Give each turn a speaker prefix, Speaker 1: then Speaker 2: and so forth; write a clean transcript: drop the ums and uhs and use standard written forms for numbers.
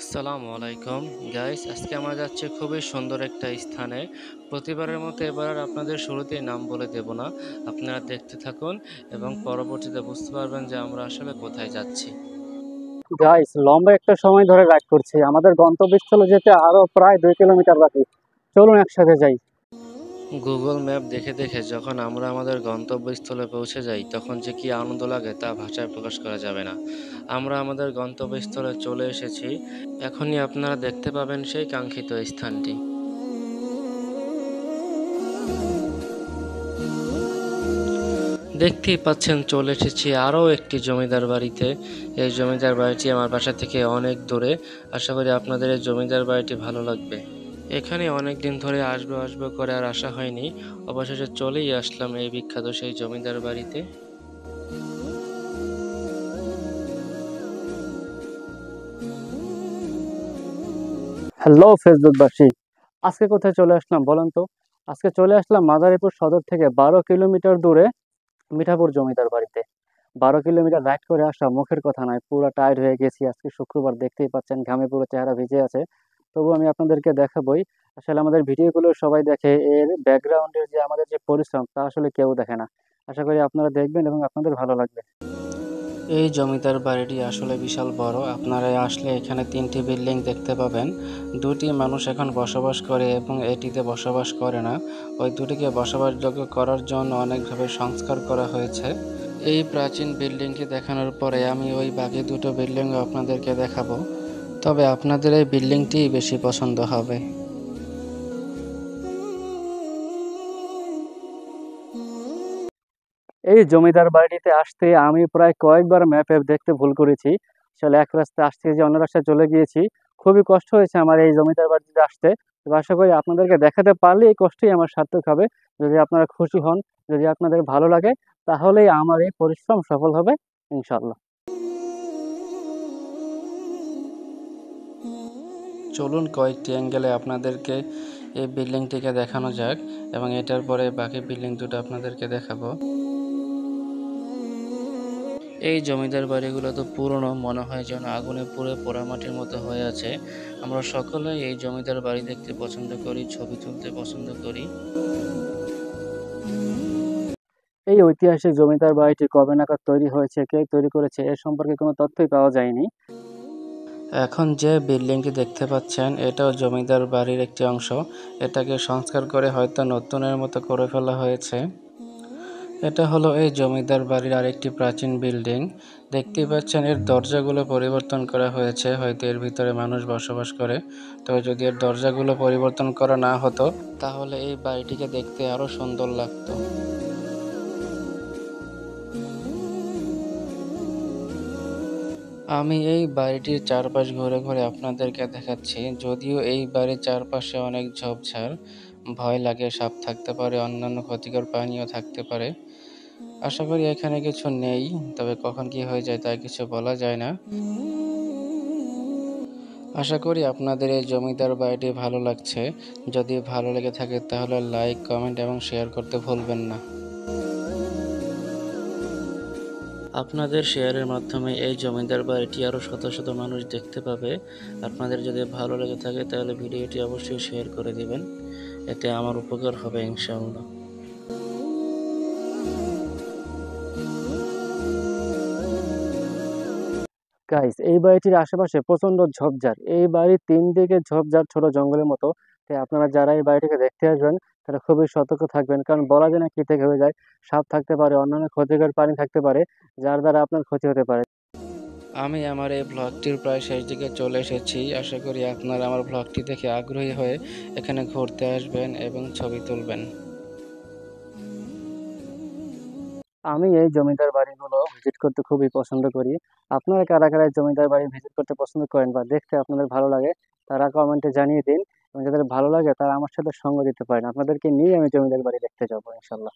Speaker 1: আসসালামু আলাইকুম গাইস, আজকে আমরা যাচ্ছি খুবই সুন্দর একটা স্থানে। প্রতিবারের মতো এবার আর আপনাদের শুরুতেই নাম বলে দেব না, আপনারা দেখতে থাকুন এবং পরবর্তীতে বুঝতে পারবেন যে আমরা আসলে কোথায় যাচ্ছি।
Speaker 2: গাইস, লম্বা একটা সময় ধরে রাইড করছি। আমাদের গন্তব্যস্থলে যেতে আরো প্রায় 2 কিলোমিটার বাকি। চলুন একসাথে যাই।
Speaker 1: গুগল ম্যাপ দেখে দেখে যখন আমরা আমাদের গন্তব্যস্থলে পৌঁছে যাই, তখন যে কি আনন্দ লাগে তা ভাষায় প্রকাশ করা যাবে না। আমরা আমাদের গন্তব্যস্থলে চলে এসেছি। এখনই আপনারা দেখতে পাবেন সেই কাঙ্ক্ষিত স্থানটি। দেখতেই পাচ্ছেন, চলে এসেছি আরও একটি জমিদার বাড়িতে। এই জমিদার বাড়িটি আমার বাসা থেকে অনেক দূরে। আশা করি আপনাদের এই জমিদার বাড়িটি ভালো লাগবে। এখানে অনেক দিন ধরে আসবো আসবো করে আর আসা হয়নি, অবশেষে চলেই আসলাম এই বিখ্যাত সেই জমিদার বাড়িতে।
Speaker 2: হ্যালো ফেসবুকবাসী, আজকে কোথায় চলে আসলাম বলেন তো? আজকে চলে আসলাম মাদারীপুর সদর থেকে 12 কিলোমিটার দূরে মিঠাপুর জমিদার বাড়িতে। 12 কিলোমিটার রাইড করে আসা মুখের কথা নয়, পুরো টায়ার্ড হয়ে গেছি। আজকে শুক্রবার, দেখতেই পাচ্ছেন ঘামে পুরো চেহারা ভিজে আছে। তবু আমি আপনাদেরকে দেখাবই। আসলে আমাদের ভিডিওগুলো সবাই দেখে, এর ব্যাকগ্রাউন্ডের যে আমাদের যে পরিশ্রম তা আসলে কেউ দেখে না। আশা করি আপনারা দেখবেন এবং আপনাদের ভালো লাগবে।
Speaker 1: এই জমিদার বাড়িটি আসলে বিশাল বড়। আপনারা আসলে এখানে 3টি বিল্ডিং দেখতে পাবেন। দুটি মানুষ এখন বসবাস করে এবং এটিতে বসবাস করে না। ওই দুটিকে বসবাসযোগ্য করার জন্য অনেকভাবে সংস্কার করা হয়েছে। এই প্রাচীন বিল্ডিংটি দেখানোর পরে আমি ওই বাকি দুটো বিল্ডিংও আপনাদেরকে দেখাবো। তবে আপনাদের এই বিল্ডিংটিই বেশি পছন্দ হবে।
Speaker 2: এই জমিদার বাড়িটিতে আসতে আমি প্রায় কয়েকবার ম্যাপে দেখতে ভুল করেছি। আসলে এক রাস্তায় আসতে যে অন্য রাস্তায় চলে গিয়েছি। খুবই কষ্ট হয়েছে আমার এই জমিদার বাড়িতে আসতে। তো আশা করি আপনাদেরকে দেখাতে পারলে এই কষ্টই আমার সার্থক হবে। যদি আপনারা খুশি হন, যদি আপনাদের ভালো লাগে, তাহলেই আমার এই পরিশ্রম সফল হবে ইনশাল্লাহ।
Speaker 1: চলুন কয়েকটি অ্যাঙ্গেলে আপনাদেরকে এই বিল্ডিংটিকে দেখানো যাক এবং এটার পরে বাকি বিল্ডিং দুটো আপনাদেরকে দেখাবো। এই জমিদার বাড়িগুলো তো পুরনো, মনে হয় যেন আগুনে পুড়ে পোড়ামাটির মতো হয়ে আছে। আমরা সকলেই এই জমিদার বাড়ি দেখতে পছন্দ করি, ছবি তুলতে পছন্দ করি।
Speaker 2: এই ঐতিহাসিক জমিদার বাড়িটি কবে নাগাদ তৈরি হয়েছে, কে তৈরি করেছে, এ সম্পর্কে কোনো তথ্যই পাওয়া যায়নি।
Speaker 1: এখন যে বিল্ডিংটি দেখতে পাচ্ছেন, এটাও জমিদার বাড়ির একটি অংশ। এটাকে সংস্কার করে হয়তো নতুনের মতো করে ফেলা হয়েছে। এটা হলো এই জমিদার বাড়ির আরেকটি প্রাচীন বিল্ডিং। দেখতেই পাচ্ছেন এর দরজাগুলো পরিবর্তন করা হয়েছে, হয়তো এর ভিতরে মানুষ বসবাস করে। তবে যদি এর দরজাগুলো পরিবর্তন করা না হতো, তাহলে এই বাড়িটিকে দেখতে আরো সুন্দর লাগতো। আমি এই বাড়িটির চারপাশ ঘুরে ঘুরে আপনাদেরকে দেখাচ্ছি। যদিও এই বাড়ির চারপাশে অনেক ঝোপঝাড়, ভয় লাগে, সাপ থাকতে পারে, অন্যান্য ক্ষতিকর প্রাণীও থাকতে পারে। আশা করি এখানে কিছু নেই, তবে কখন কি হয়ে যায় তা কিছু বলা যায় না। আশা করি আপনাদের এই জমিদার বাড়িটি ভালো লাগছে। যদি ভালো লেগে থাকে তাহলে লাইক, কমেন্ট এবং শেয়ার করতে ভুলবেন না। আপনাদের শেয়ারের মাধ্যমে এই জমিদার বাড়িটি আরও শত শত মানুষ দেখতে পাবে। আপনাদের যদি ভালো লেগে থাকে তাহলে ভিডিওটি অবশ্যই শেয়ার করে দিবেন, এতে আমার উপকার হবে ইনশাআল্লাহ।
Speaker 2: গাইস, এই বাড়িটির আশেপাশে প্রচন্ড ঝোপঝাড়। এই বাড়ির 3 দিকে ঝোপঝাড়, ছোট জঙ্গলের মতো। তাই আপনারা যারা এই বাড়িটিকে দেখতে আসবেন, তারা খুবই সতর্ক থাকবেন, কারণ বলা যায় না কি থেকে হয়ে যায়। সাপ থাকতে পারে, অন্যান্য ক্ষতিকর প্রাণী থাকতে পারে, যার দ্বারা আপনার ক্ষতি হতে পারে।
Speaker 1: আমি আমার এই ব্লগটির প্রায় শেষ দিকে চলে এসেছি। আশা করি আপনারা আমার ব্লগটি দেখে আগ্রহী হয়ে এখানে ঘুরতে আসবেন এবং ছবি তুলবেন।
Speaker 2: আমি এই জমিদার বাড়িগুলো ভিজিট করতে খুবই পছন্দ করি। আপনারা কারা কারা এই জমিদার বাড়ি ভিজিট করতে পছন্দ করেন বা দেখতে আপনাদের ভালো লাগে, তারা কমেন্টে জানিয়ে দিন। এবং যাদের ভালো লাগে তারা আমার সাথে সঙ্গ দিতে পারেন। আপনাদেরকে নিয়ে আমি জমিদার বাড়ি দেখতে যাবো ইনশাল্লাহ।